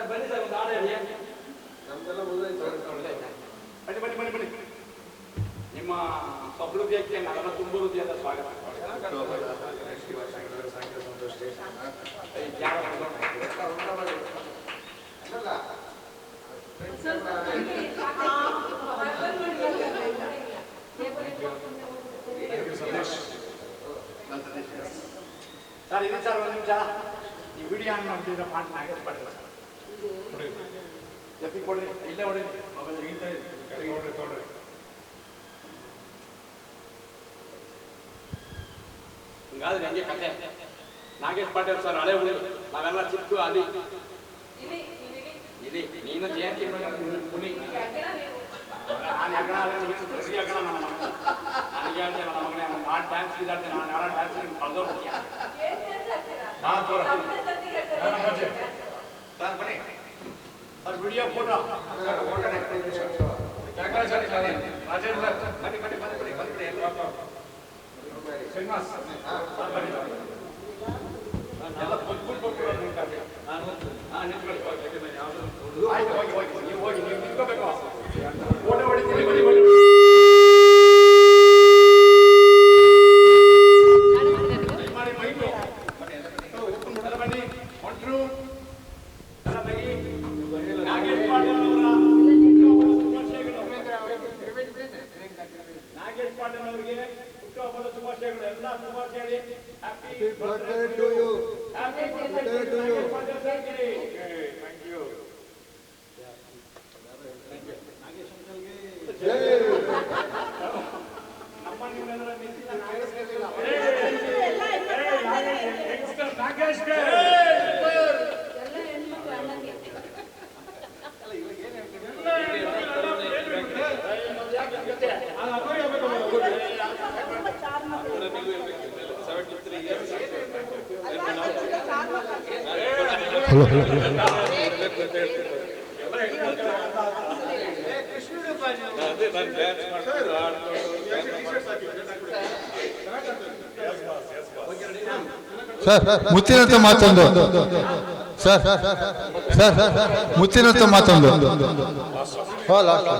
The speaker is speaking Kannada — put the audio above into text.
ಬನ್ನಿ ಸರ್, ಒಂದು ಹಾಡು ಹೇಳಿ. ನಮ್ದೆಲ್ಲ ಮುಗಿದೈತೆ. ಬನ್ನಿ ಬನ್ನಿ ಬನ್ನಿ ಬನ್ನಿ. ನಿಮ್ಮ ಸಬಲುದ್ಯಕ್ಕೆ ನಗರ ತುಂಬ ಹೃದಯದ ಸ್ವಾಗತ. ಸರ್ ಇದು ಸರ್ ಒಂದು ನಿಮಿಷ ಈ ವಿಡಿಯೋ ಆನ್ ಮಾಡ್ತಿದ್ರೆ ಪಾಠ ನಾಗೇಶ್ ಪಾಟೀಲ್ ಎಪ್ಪಿ ಕೊಡ್ರಿ, ಇಲ್ಲೇ ಹೊಡಿ ಮೊಬೈಲ್ ತೊಗೊಳ್ರಿ. ಹಿಂಗಾದ್ರೆ ಹೆಂಗೆ ಕತೆ? ನಾಗೇಶ್ ಪಾಟೀಲ್ ಸರ್ ಹಳೆ ಹುಡುಗ, ನಾವೆಲ್ಲ ಚಿಕ್ಕ ಅಲ್ಲಿ ಇಲ್ಲಿ ನೀನು ಜಯಂತಿ ಮುನಿ ನಾನು ಹೆಗ್ಗಣ ಹೆಗ್ಗಣ ನನ್ನ ಮಗ ನನಗೆ ಹೇಳ್ತೇನೆ ನನ್ನ ಮಗನೇ ನಾನು ಡ್ಯಾನ್ಸ್ ಇದ್ದಾಡ್ತೇನೆ ನಾನು ಯಾರ ಡ್ಯಾನ್ಸ್ ಕಳೆದೋಗ್ತೀಯ ಸರ್ ಬನ್ನಿ ಸರ್ ವಿಡಿಯೋ ಫೋಟೋ ರಾಜೇಂದ್ರ ಬನ್ನಿ ಬನ್ನಿ ಬನ್ನಿ ಬನ್ನಿ ಬಂದ್ಬಿಡಿ ಶ್ರೀನಿವಾಸ್ ಬನ್ನಿ ಎಲ್ಲ ಆಯ್ತು ಹೋಗಿ ಹೋಗಿ ನೀವು ಹೋಗಿ ನೀವು ನಿಂತ್ಕೋಬೇಕು ಫೋಟೋ ಹೊಡಿತೀರಿ ಬನ್ನಿ ಬನ್ನಿ ಮಾಡಿ ಮೈಕು ಎಲ್ಲ ಬನ್ನಿ ಹೊಂಟ್ರು ಎಲ್ಲ ಬನ್ನಿ ನಾಗೇಶ್ ಪಾಟೀಲ್ ಅವರ ನಾಗೇಶ್ ಪಾಟೀಲ್ ಅವರಿಗೆ ಹುಟ್ಟುಹಬ್ಬದ ಶುಭಾಶಯಗಳು ಎಲ್ಲ ಶುಭಾಶಯ happy birthday to you happy birthday to you thank you Nagesh ಅಂಕಲ್ಗೆ ಜೈ ನಮ್ಮ ನಿಮ್ಮೆಲ್ಲರ ಮಿತ್ರ ನಾಗೇಶ್ ನಾಗೇಶ್ ಗೆ ಎಲ್ಲ ಹೆಣ್ಮಕ್ಳು ಅಣ್ಣಂಗೆ ಅಲ್ಲ ಇವಾಗ ಏನು ಹೇಳ್ತೀವಿ ಸರ್ ಮುತ್ತಿನಂತ ಮಾತೊಂದು ಸರ್ ಸರ್ ಮುತ್ತಿನಂತ ಮಾತೊಂದು